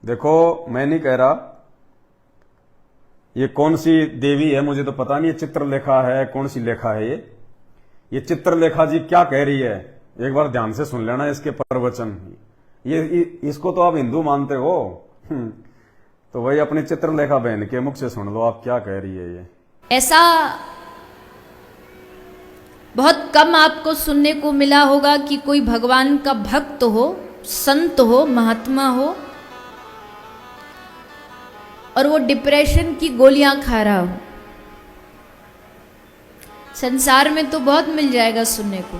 देखो, मैं नहीं कह रहा ये कौन सी देवी है, मुझे तो पता नहीं। ये चित्रलेखा है, कौन सी लेखा है ये चित्रलेखा जी क्या कह रही है, एक बार ध्यान से सुन लेना इसके प्रवचन। ये इसको तो आप हिंदू मानते हो, तो वही अपनी चित्रलेखा बहन के मुख से सुन लो आप क्या कह रही है ये। ऐसा बहुत कम आपको सुनने को मिला होगा कि कोई भगवान का भक्त हो, संत हो, महात्मा हो और वो डिप्रेशन की गोलियां खा रहा हो। संसार में तो बहुत मिल जाएगा सुनने को,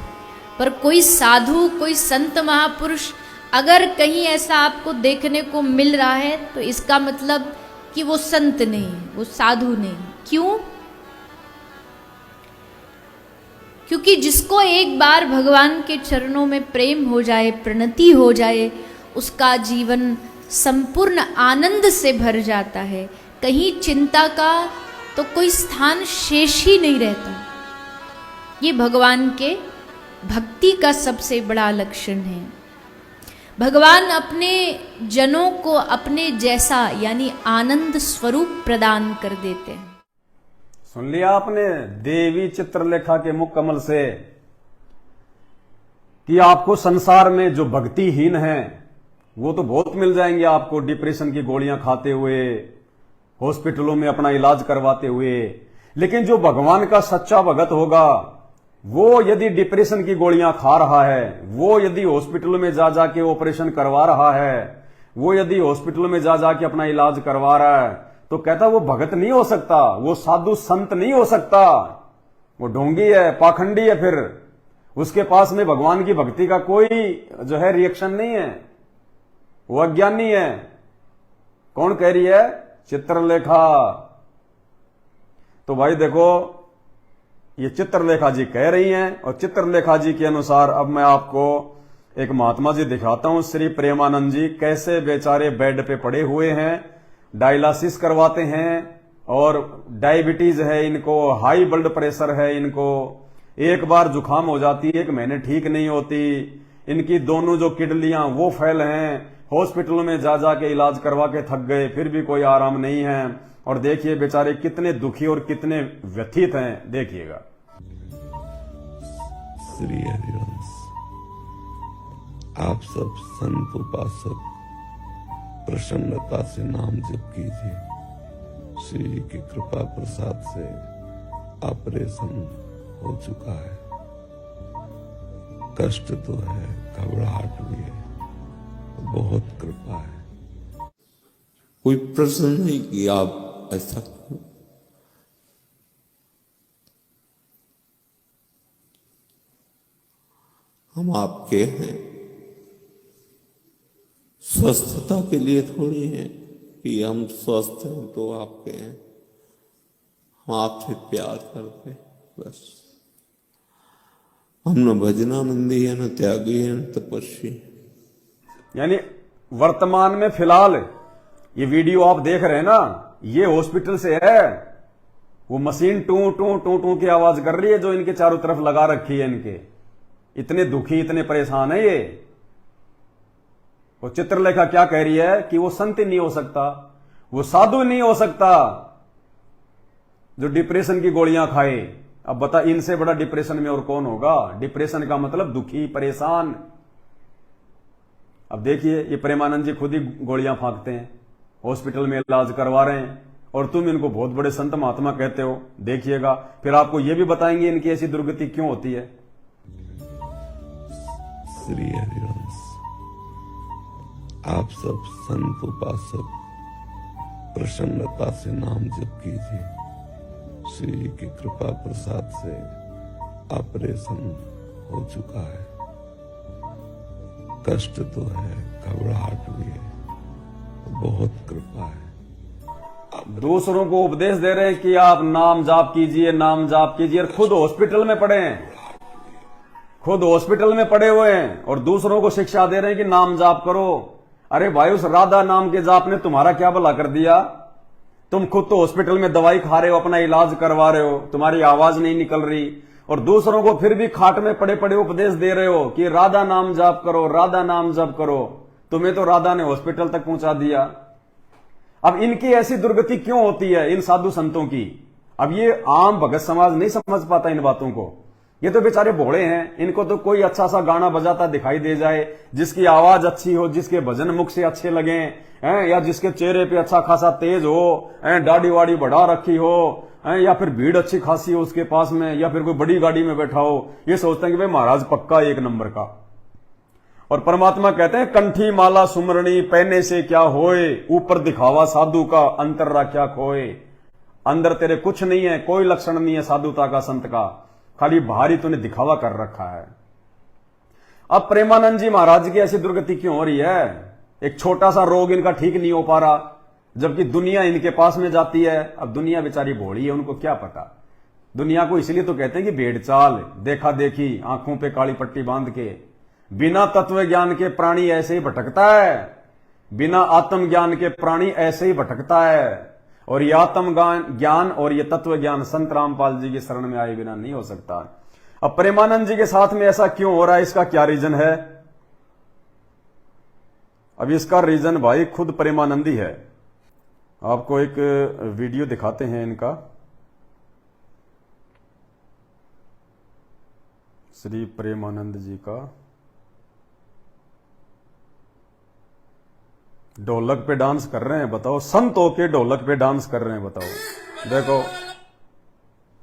पर कोई साधु, कोई संत महापुरुष अगर कहीं ऐसा आपको देखने को मिल रहा है तो इसका मतलब कि वो संत नहीं, वो साधु नहीं। क्यों? क्योंकि जिसको एक बार भगवान के चरणों में प्रेम हो जाए, प्रणति हो जाए, उसका जीवन संपूर्ण आनंद से भर जाता है। कहीं चिंता का तो कोई स्थान शेष ही नहीं रहता। ये भगवान के भक्ति का सबसे बड़ा लक्षण है। भगवान अपने जनों को अपने जैसा यानी आनंद स्वरूप प्रदान कर देते हैं। सुन लिया आपने देवी चित्रलेखा के मुख कमल से कि आपको संसार में जो भक्तिहीन है वो तो बहुत मिल जाएंगे आपको, डिप्रेशन की गोलियां खाते हुए, हॉस्पिटलों में अपना इलाज करवाते हुए। लेकिन जो भगवान का सच्चा भगत होगा, वो यदि डिप्रेशन की गोलियां खा रहा है, वो यदि हॉस्पिटल में जा जाके ऑपरेशन करवा रहा है, वो यदि हॉस्पिटल में जा जाके अपना इलाज करवा रहा है, तो कहता वो भगत नहीं हो सकता, वो साधु संत नहीं हो सकता, वो ढोंगी है, पाखंडी है। फिर उसके पास में भगवान की भक्ति का कोई जो है रिएक्शन नहीं है, वो अज्ञानी है। कौन कह रही है? चित्रलेखा। तो भाई देखो, ये चित्रलेखा जी कह रही हैं, और चित्रलेखा जी के अनुसार अब मैं आपको एक महात्मा जी दिखाता हूं, श्री प्रेमानंद जी कैसे बेचारे बेड पे पड़े हुए हैं, डायलिसिस करवाते हैं, और डायबिटीज है इनको, हाई ब्लड प्रेशर है इनको, एक बार जुकाम हो जाती है, 1 महीने ठीक नहीं होती, इनकी दोनों जो किडनियां वो फेल हैं, हॉस्पिटलों में जा जाके इलाज करवा के थक गए, फिर भी कोई आराम नहीं है। और देखिए बेचारे कितने दुखी और कितने व्यथित हैं, देखिएगा। श्री हरिवंश, आप सब संत उपासक प्रसन्नता से नाम जप कीजिए। श्री जी की कृपा प्रसाद से ऑपरेशन हो चुका है। कष्ट तो है, घबराहट भी है, बहुत कृपा है। कोई प्रश्न नहीं कि आप ऐसा क्यों? हम आपके हैं, स्वस्थता के लिए थोड़ी है कि हम स्वस्थ हैं तो आपके हैं। हम आपसे प्यार करते हैं बस। हम न भजनानंदी है, न त्यागी है, न तपस्वी। यानी वर्तमान में फिलहाल ये वीडियो आप देख रहे हैं ना, ये हॉस्पिटल से है। वो मशीन टू टू टू टू की आवाज कर रही है जो इनके चारों तरफ लगा रखी है। इनके इतने दुखी, इतने परेशान है ये। वो चित्रलेखा क्या कह रही है कि वो संत नहीं हो सकता, वो साधु नहीं हो सकता जो डिप्रेशन की गोलियां खाए। अब बता, इनसे बड़ा डिप्रेशन में और कौन होगा? डिप्रेशन का मतलब दुखी, परेशान। अब देखिए, ये प्रेमानंद जी खुद ही गोलियां फांकते हैं, हॉस्पिटल में इलाज करवा रहे हैं, और तुम इनको बहुत बड़े संत महात्मा कहते हो। देखिएगा, फिर आपको ये भी बताएंगे इनकी ऐसी दुर्गति क्यों होती है। श्री हरिवंश, आप सब संत उपासक प्रसन्नता से नाम जप कीजिए। श्री जी की कृपा प्रसाद से ऑपरेशन हो चुका है। कष्ट तो है, घबराहट भी है, बहुत कृपा है। दूसरों को उपदेश दे रहे हैं कि आप नाम जाप कीजिए, नाम जाप कीजिए, और खुद हॉस्पिटल में पड़े हैं, खुद हॉस्पिटल में पड़े हुए हैं, और दूसरों को शिक्षा दे रहे हैं कि नाम जाप करो। अरे भाई, उस राधा नाम के जाप ने तुम्हारा क्या भला कर दिया? तुम खुद तो हॉस्पिटल में दवाई खा रहे हो, अपना इलाज करवा रहे हो, तुम्हारी आवाज नहीं निकल रही, और दूसरों को फिर भी खाट में पड़े पड़े उपदेश दे रहे हो कि राधा नाम जाप करो, राधा नाम जाप करो। तुम्हें तो राधा ने हॉस्पिटल तक पहुंचा दिया। अब इनकी ऐसी दुर्गति क्यों होती है इन साधु संतों की? अब ये आम भगत समाज नहीं समझ पाता इन बातों को। ये तो बेचारे भोले हैं, इनको तो कोई अच्छा सा गाना बजाता दिखाई दे जाए, जिसकी आवाज अच्छी हो, जिसके भजन मुख से अच्छे लगे हैं, या जिसके चेहरे पे अच्छा खासा तेज हो, दाढ़ी वाड़ी बढ़ा रखी हो, या फिर भीड़ अच्छी खासी हो उसके पास में, या फिर कोई बड़ी गाड़ी में बैठा हो, ये सोचते हैं कि भाई महाराज पक्का एक नंबर का। और परमात्मा कहते हैं कंठी माला सुमरणी पहने से क्या होए, ऊपर दिखावा साधु का अंतर्रा क्या खोए। अंदर तेरे कुछ नहीं है, कोई लक्षण नहीं है साधुता का, संत का, खाली बाहरी तूने दिखावा कर रखा है। अब प्रेमानंद जी महाराज की ऐसी दुर्गति क्यों हो रही है? एक छोटा सा रोग इनका ठीक नहीं हो पा रहा, जबकि दुनिया इनके पास में जाती है। अब दुनिया बेचारी भोली है, उनको क्या पता। दुनिया को इसलिए तो कहते हैं कि भेड़ चाल, देखा देखी, आंखों पे काली पट्टी बांध के। बिना तत्व ज्ञान के प्राणी ऐसे ही भटकता है, बिना आत्म ज्ञान के प्राणी ऐसे ही भटकता है। और ये आत्म ज्ञान और ये तत्व ज्ञान संत रामपाल जी की शरण में आए बिना नहीं हो सकता। अब प्रेमानंद जी के साथ में ऐसा क्यों हो रहा है, इसका क्या रीजन है? अब इसका रीजन भाई खुद प्रेमानंद ही है। आपको एक वीडियो दिखाते हैं इनका, श्री प्रेमानंद जी का। ढोलक पे डांस कर रहे हैं, बताओ, संत होके ढोलक पे डांस कर रहे हैं, बताओ। देखो,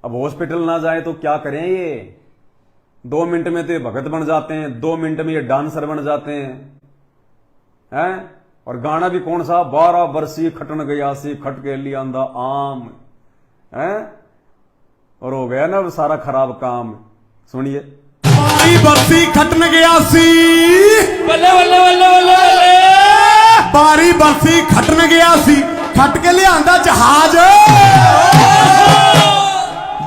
अब हॉस्पिटल ना जाए तो क्या करें ये? 2 मिनट में तो ये भगत बन जाते हैं, 2 मिनट में ये डांसर बन जाते हैं। और गाना भी कौन सा? 12 बरसी खटन गया सी खट के लिया आंदा आम है, और हो गया ना सारा खराब काम। सुनिए। 12 बरसी खटन गया सी, बल्ले बल्ले बल्ले बल्ले, 12 बरसी खटन गया सी, खट के लिया आंदा जहाज।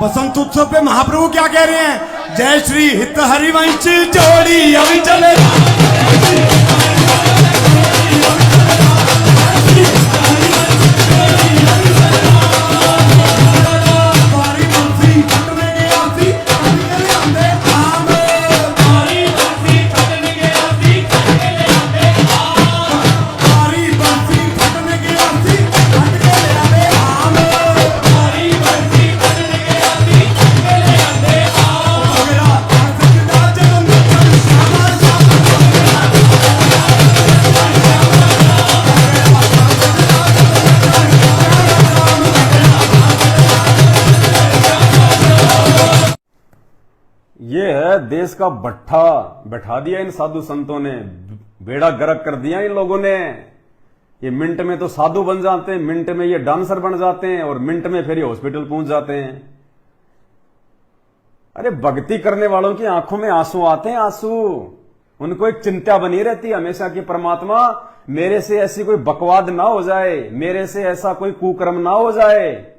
बसंत उत्सव पे महाप्रभु क्या कह रहे हैं? जय श्री हित हरिवंश जोड़ी अभी चले। ये है देश का भट्ठा बैठा दिया इन साधु संतों ने, बेड़ा गर्क कर दिया इन लोगों ने। ये मिनट में तो साधु बन जाते हैं, मिनट में ये डांसर बन जाते हैं, और मिनट में फिर ये हॉस्पिटल पहुंच जाते हैं। अरे भक्ति करने वालों की आंखों में आंसू आते हैं, आंसू। उनको एक चिंता बनी रहती है हमेशा कि परमात्मा मेरे से ऐसी कोई बकवाद ना हो जाए, मेरे से ऐसा कोई कुकर्म ना हो जाए,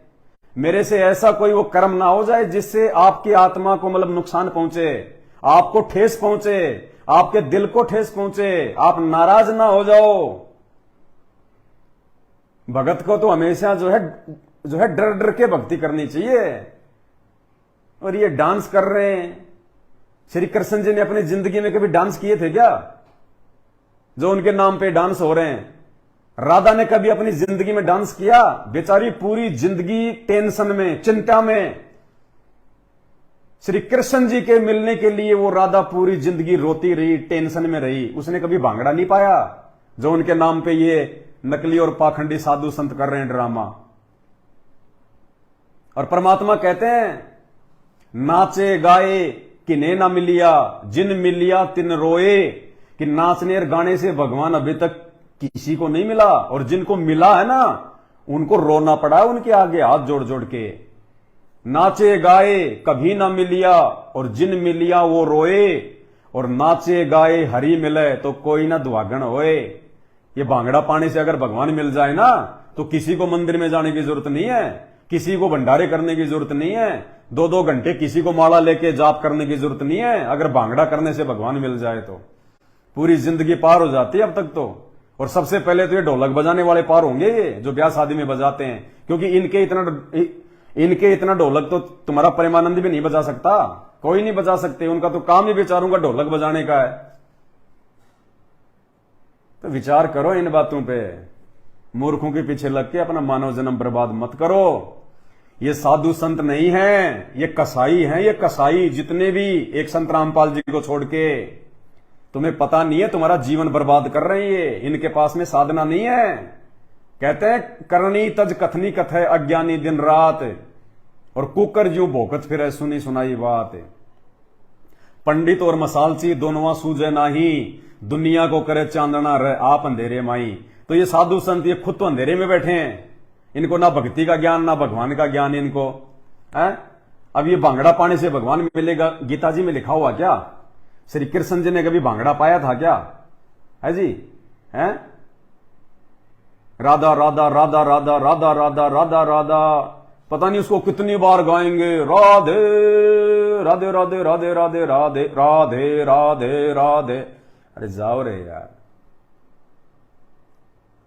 मेरे से ऐसा कोई वो कर्म ना हो जाए जिससे आपकी आत्मा को मतलब नुकसान पहुंचे, आपको ठेस पहुंचे, आपके दिल को ठेस पहुंचे, आप नाराज ना हो जाओ। भगत को तो हमेशा जो है डर डर के भक्ति करनी चाहिए। और ये डांस कर रहे हैं। श्री कृष्ण जी ने अपनी जिंदगी में कभी डांस किए थे क्या, जो उनके नाम पे डांस हो रहे हैं? राधा ने कभी अपनी जिंदगी में डांस किया? बेचारी पूरी जिंदगी टेंशन में, चिंता में। श्री कृष्ण जी के मिलने के लिए वो राधा पूरी जिंदगी रोती रही, टेंशन में रही। उसने कभी भांगड़ा नहीं पाया, जो उनके नाम पे ये नकली और पाखंडी साधु संत कर रहे हैं ड्रामा। और परमात्मा कहते हैं नाचे गाए किन्हें ना मिलिया, जिन मिलिया तिन रोए। कि नाचने और गाने से भगवान अभी तक किसी को नहीं मिला, और जिनको मिला है ना उनको रोना पड़ा है उनके आगे हाथ जोड़ जोड़ के। नाचे गाए कभी ना मिलिया, और जिन मिलिया वो रोए। और नाचे गाए हरि मिले तो कोई ना दुआगन होए। ये भांगड़ा पाने से अगर भगवान मिल जाए ना तो किसी को मंदिर में जाने की जरूरत नहीं है, किसी को भंडारे करने की जरूरत नहीं है, 2-2 घंटे किसी को माला लेके जाप करने की जरूरत नहीं है। अगर भांगड़ा करने से भगवान मिल जाए तो पूरी जिंदगी पार हो जाती है अब तक तो। और सबसे पहले तो ये ढोलक बजाने वाले पार होंगे, ये जो ब्याह शादी में बजाते हैं, क्योंकि इनके इतना ढोलक तो तुम्हारा प्रेमानंद भी नहीं बजा सकता, कोई नहीं बजा सकते। उनका तो काम ही बेचारों का ढोलक बजाने का है। तो विचार करो इन बातों पे। मूर्खों के पीछे लग के अपना मानव जन्म बर्बाद मत करो। ये साधु संत नहीं है, ये कसाई हैं, ये कसाई जितने भी, एक संत रामपाल जी को छोड़ के। तुम्हें पता नहीं है, तुम्हारा जीवन बर्बाद कर रहे हैं ये। इनके पास में साधना नहीं है। कहते हैं करनी तज कथनी कथे अज्ञानी दिन रात, और कुकर ज्यों भोकत फिरे सुनी सुनाई बात। पंडित और मसालची दोनों सूझे नाही, दुनिया को करे चांदना रहे आप अंधेरे माई। तो ये साधु संत ये खुद तो अंधेरे में बैठे हैं, इनको ना भक्ति का ज्ञान ना भगवान का ज्ञान इनको है। अब ये भांगड़ा पाने से भगवान मिलेगा, गीता जी में लिखा हुआ क्या? श्री कृष्ण जी ने कभी भांगड़ा पाया था क्या? है जी, है? राधा राधा राधा राधा राधा राधा राधा राधा, पता नहीं उसको कितनी बार गाएंगे। राधे राधे राधे राधे राधे राधे राधे राधे राधे। अरे जाओ रे यार।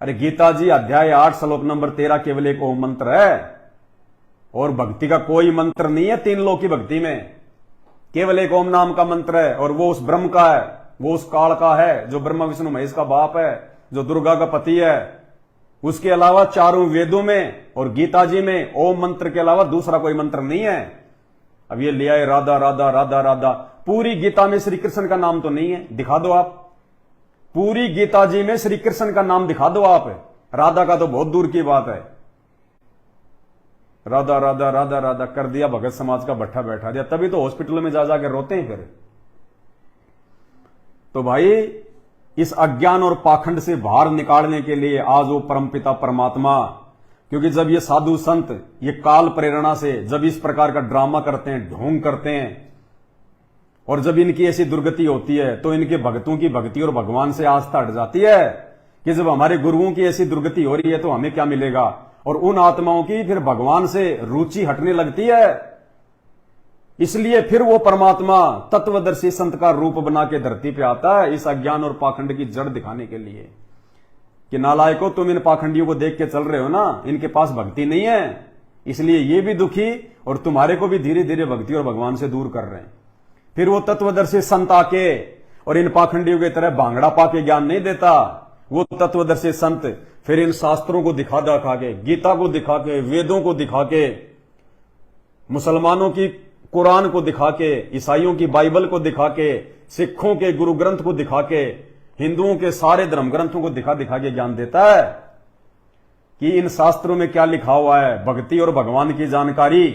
अरे गीता जी अध्याय 8 श्लोक नंबर 13 केवल एक ओम मंत्र है, और भक्ति का कोई मंत्र नहीं है। 3 लोक की भक्ति में केवल एक ओम नाम का मंत्र है, और वो उस ब्रह्म का है, वो उस काल का है जो ब्रह्मा विष्णु महेश का बाप है, जो दुर्गा का पति है। उसके अलावा चारों वेदों में और गीता जी में ओम मंत्र के अलावा दूसरा कोई मंत्र नहीं है। अब ये लिया है राधा राधा राधा राधा। पूरी गीता में श्री कृष्ण का नाम तो नहीं है, दिखा दो आप। पूरी गीता जी में श्री कृष्ण का नाम दिखा दो आप। राधा का तो बहुत दूर की बात है। राधा राधा राधा राधा कर दिया, भगत समाज का भट्ठा बैठा दिया, तभी तो हॉस्पिटल में जा जाकर रोते हैं फिर। तो भाई इस अज्ञान और पाखंड से बाहर निकालने के लिए आज वो परमपिता परमात्मा, क्योंकि जब ये साधु संत ये काल प्रेरणा से जब इस प्रकार का ड्रामा करते हैं, ढोंग करते हैं, और जब इनकी ऐसी दुर्गति होती है तो इनके भक्तों की भक्ति और भगवान से आस्था हट जाती है कि जब हमारे गुरुओं की ऐसी दुर्गति हो रही है तो हमें क्या मिलेगा, और उन आत्माओं की फिर भगवान से रुचि हटने लगती है। इसलिए फिर वो परमात्मा तत्वदर्शी संत का रूप बना के धरती पे आता है, इस अज्ञान और पाखंड की जड़ दिखाने के लिए कि नालायकों तुम इन पाखंडियों को देख के चल रहे हो ना, इनके पास भक्ति नहीं है, इसलिए ये भी दुखी और तुम्हारे को भी धीरे धीरे भक्ति और भगवान से दूर कर रहे हैं। फिर वो तत्वदर्शी संत आके और इन पाखंडियों की तरह भांगड़ा पाके ज्ञान नहीं देता। वो तत्वदर्शी संत फिर इन शास्त्रों को दिखा दिखा के, गीता को दिखा के, वेदों को दिखा के, मुसलमानों की कुरान को दिखा के, ईसाइयों की बाइबल को दिखा के, सिखों के गुरु ग्रंथ को दिखा के, हिंदुओं के सारे धर्म ग्रंथों को दिखा दिखा के ज्ञान देता है कि इन शास्त्रों में क्या लिखा हुआ है। भक्ति और भगवान की जानकारी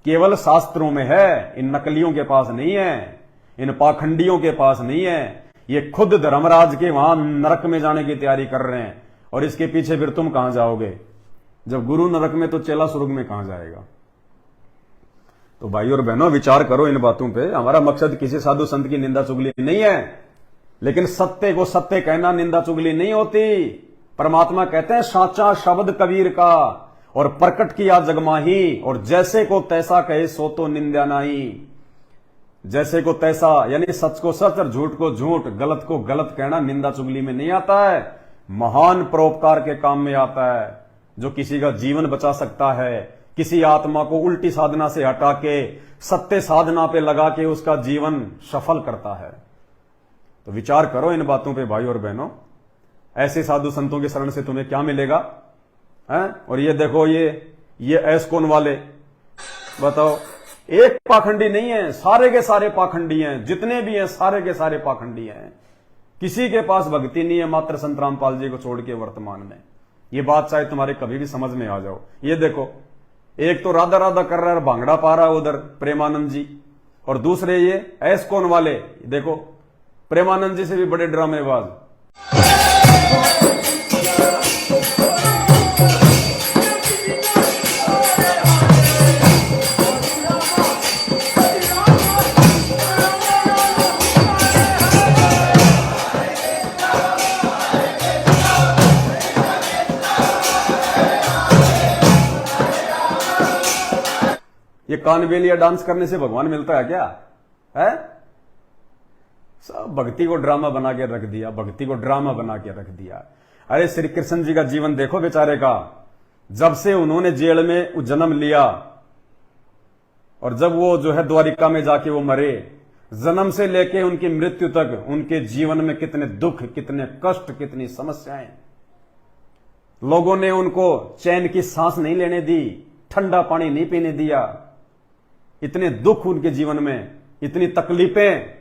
केवल शास्त्रों में है, इन नकलियों के पास नहीं है, इन पाखंडियों के पास नहीं है। ये खुद धर्मराज के वहां नरक में जाने की तैयारी कर रहे हैं, और इसके पीछे फिर तुम कहां जाओगे? जब गुरु नरक में तो चेला स्वर्ग में कहां जाएगा? तो भाई और बहनों विचार करो इन बातों पे। हमारा मकसद किसी साधु संत की निंदा चुगली नहीं है, लेकिन सत्य को सत्य कहना निंदा चुगली नहीं होती। परमात्मा कहते हैं साचा शब्द कबीर का, और प्रकट किया जगमाही, और जैसे को तैसा कहे सो तो निंदा नहीं। जैसे को तैसा यानी सच को सच और झूठ को झूठ, गलत को गलत कहना निंदा चुगली में नहीं आता है, महान परोपकार के काम में आता है, जो किसी का जीवन बचा सकता है, किसी आत्मा को उल्टी साधना से हटा के सत्य साधना पे लगा के उसका जीवन सफल करता है। तो विचार करो इन बातों पे भाई और बहनों। ऐसे साधु संतों की शरण से तुम्हें क्या मिलेगा है? और ये देखो ये ऐस्कोन वाले, बताओ, एक पाखंडी नहीं है, सारे के सारे पाखंडी हैं, जितने भी हैं सारे के सारे पाखंडी हैं। किसी के पास भक्ति नहीं है मात्र संत रामपाल जी को छोड़ के वर्तमान में। ये बात चाहे तुम्हारे कभी भी समझ में आ जाओ। ये देखो, एक तो राधा राधा कर रहा है, भांगड़ा पा रहा है उधर प्रेमानंद जी, और दूसरे ये ऐस्कोन वाले, देखो प्रेमानंद जी से भी बड़े ड्रामेबाज। ये कानबेलिया डांस करने से भगवान मिलता है क्या? है सब भक्ति को ड्रामा बना के रख दिया, भक्ति को ड्रामा बना के रख दिया। अरे श्री कृष्ण जी का जीवन देखो बेचारे का। जब से उन्होंने जेल में जन्म लिया और जब वो जो है द्वारिका में जाके वो मरे, जन्म से लेके उनकी मृत्यु तक उनके जीवन में कितने दुख, कितने कष्ट, कितनी समस्याएं। लोगों ने उनको चैन की सांस नहीं लेने दी, ठंडा पानी नहीं पीने दिया। इतने दुख उनके जीवन में, इतनी तकलीफें,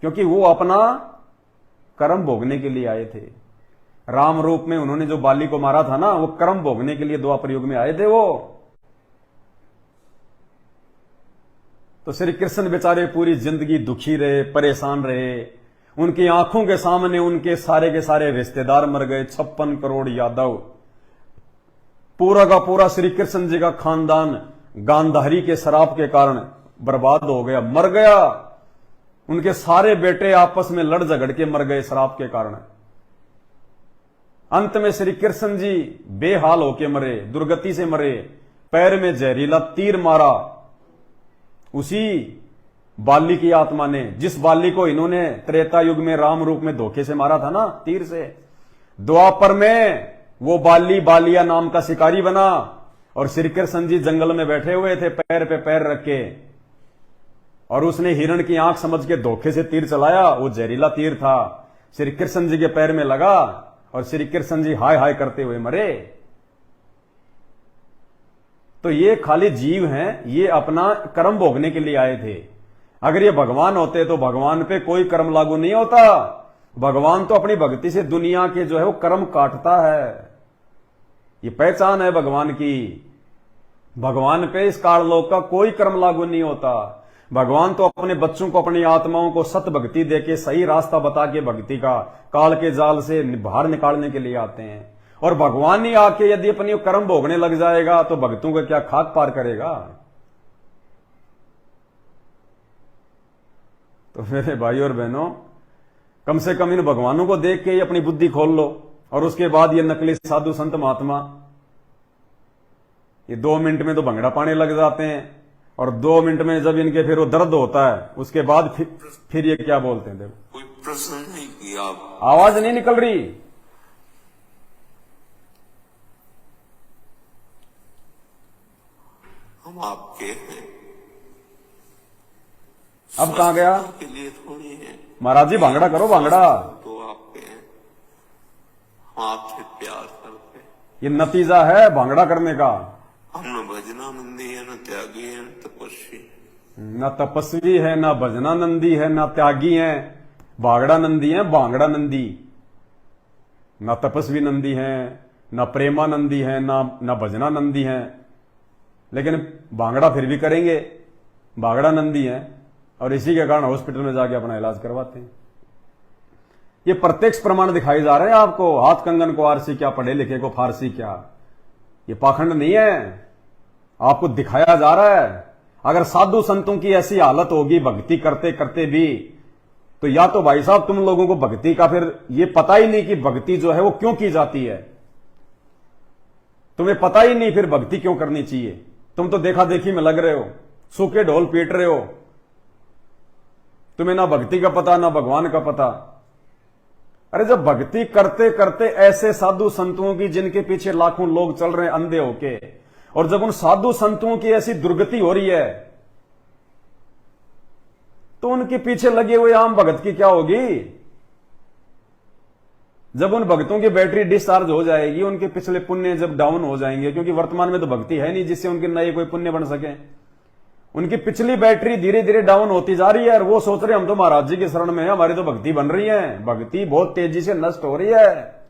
क्योंकि वो अपना कर्म भोगने के लिए आए थे। राम रूप में उन्होंने जो बाली को मारा था ना, वो कर्म भोगने के लिए द्वापर युग में आए थे वो। तो श्री कृष्ण बेचारे पूरी जिंदगी दुखी रहे, परेशान रहे। उनकी आंखों के सामने उनके सारे के सारे रिश्तेदार मर गए। 56 करोड़ यादव, पूरा का पूरा श्री कृष्ण जी का खानदान गांधारी के शराब के कारण बर्बाद हो गया, मर गया। उनके सारे बेटे आपस में लड़ झगड़ के मर गए शराब के कारण। अंत में श्री कृष्ण जी बेहाल होके मरे, दुर्गति से मरे। पैर में जहरीला तीर मारा उसी बाली की आत्मा ने, जिस बाली को इन्होंने त्रेता युग में राम रूप में धोखे से मारा था ना, तीर से। द्वापर में वो बाली बालिया नाम का शिकारी बना और श्री कृष्ण जी जंगल में बैठे हुए थे पैर पे पैर रख के, और उसने हिरण की आंख समझ के धोखे से तीर चलाया। वो जहरीला तीर था, श्री कृष्ण जी के पैर में लगा और श्री कृष्ण जी हाय हाय करते हुए मरे। तो ये खाली जीव हैं, ये अपना कर्म भोगने के लिए आए थे। अगर ये भगवान होते तो भगवान पे कोई कर्म लागू नहीं होता। भगवान तो अपनी भक्ति से दुनिया के जो है वो कर्म काटता है। ये पहचान है भगवान की। भगवान पे इस काललोक का कोई कर्म लागू नहीं होता। भगवान तो अपने बच्चों को, अपनी आत्माओं को सत भक्ति देके, सही रास्ता बता के भक्ति का काल के जाल से बाहर निकालने के लिए आते हैं। और भगवान ही आके यदि अपनी कर्म भोगने लग जाएगा तो भक्तों का क्या खाक पार करेगा। तो मेरे भाई और बहनों, कम से कम इन भगवानों को देख के ही अपनी बुद्धि खोल लो। और उसके बाद ये नकली साधु संत महात्मा, ये 2 मिनट में तो भंगड़ा पाने लग जाते हैं, और 2 मिनट में जब इनके फिर वो दर्द होता है, उसके बाद फिर ये क्या बोलते हैं। देखो, कोई प्रश्न नहीं किया, आवाज नहीं निकल रही। हम आपके हैं। अब कहां गया? के लिए थोड़ी है महाराज जी, भांगड़ा करो, भांगड़ा। तो आपके हैं, हम आपसे प्यार करते हैं। ये नतीजा है भांगड़ा करने का। हम न भजनानंदी है, न त्यागी है, न तपस्वी, न तपस्वी है, न भजनानंदी है, न त्यागी है। भांगड़ा नंदी है, भांगड़ा नंदी। न तपस्वी नंदी है, न प्रेमानंदी है, न भजनानंदी है। लेकिन भांगड़ा फिर भी करेंगे, भांगड़ा नंदी है, और इसी के कारण हॉस्पिटल में जाके अपना इलाज करवाते हैं। ये प्रत्यक्ष प्रमाण दिखाए जा रहे हैं आपको। हाथ कंगन को आरसी क्या, पढ़े लिखे को फारसी क्या। ये पाखंड नहीं है, आपको दिखाया जा रहा है। अगर साधु संतों की ऐसी हालत होगी भक्ति करते करते भी, तो या तो भाई साहब तुम लोगों को भक्ति का फिर ये पता ही नहीं कि भक्ति जो है वो क्यों की जाती है। तुम्हें पता ही नहीं फिर भक्ति क्यों करनी चाहिए। तुम तो देखा देखी में लग रहे हो, सूखे ढोल पीट रहे हो। तुम्हें ना भक्ति का पता, ना भगवान का पता। अरे जब भक्ति करते करते ऐसे साधु संतों की, जिनके पीछे लाखों लोग चल रहे हैं अंधे होके, और जब उन साधु संतों की ऐसी दुर्गति हो रही है, तो उनके पीछे लगे हुए आम भगत की क्या होगी। जब उन भक्तों की बैटरी डिस्चार्ज हो जाएगी, उनके पिछले पुण्य जब डाउन हो जाएंगे, क्योंकि वर्तमान में तो भक्ति है नहीं जिससे उनके नए कोई पुण्य बन सके। उनकी पिछली बैटरी धीरे धीरे डाउन होती जा रही है, और वो सोच रहे हम तो महाराज जी के शरण में है, हमारी तो भक्ति बन रही है। भक्ति बहुत तेजी से नष्ट हो रही है,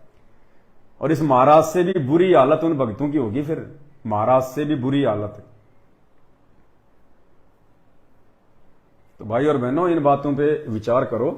और इस महाराज से भी बुरी हालत उन भक्तों की होगी। फिर महाराज से भी बुरी हालत। तो भाई और बहनों, इन बातों पे विचार करो।